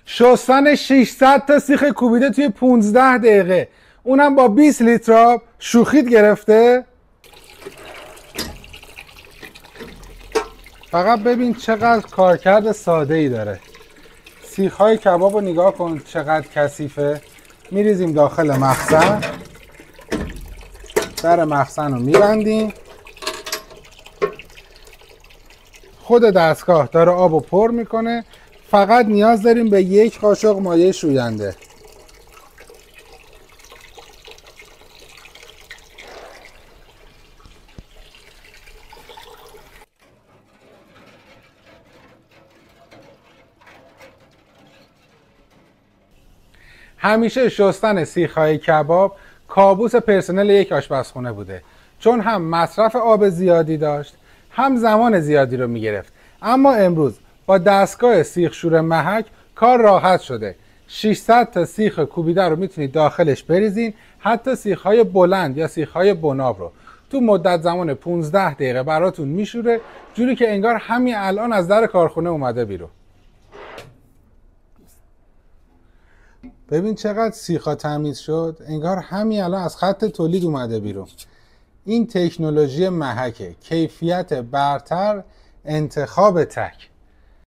شستن 600 تا سیخ کوبیده توی 15 دقیقه، اونم با 20 لیتر آب. شوخیت گرفته؟ فقط ببین چقدر کارکرد ساده ای داره. سیخ‌های کباب رو نگاه کن چقدر کثیفه. میریزیم داخل مخزن، در مخزن رو میبندیم. خود دستگاه داره آب رو پر میکنه. فقط نیاز داریم به 1 قاشق مایع شوینده. همیشه شستن سیخ‌های کباب کابوس پرسنل یک آشپزخونه بوده، چون هم مصرف آب زیادی داشت، هم زمان زیادی رو میگرفت. اما امروز با دستگاه سیخشور محک کار راحت شده. 600 تا سیخ کوبیده رو میتونید داخلش بریزین. حتی سیخ‌های بلند یا سیخ‌های بناب رو تو مدت زمان 15 دقیقه براتون میشوره، جوری که انگار همین الان از در کارخونه اومده بیرون. ببین چقدر سیخا تمیز شد، انگار همین الان از خط تولید اومده بیرون. این تکنولوژی محکه، کیفیت برتر، انتخاب تک.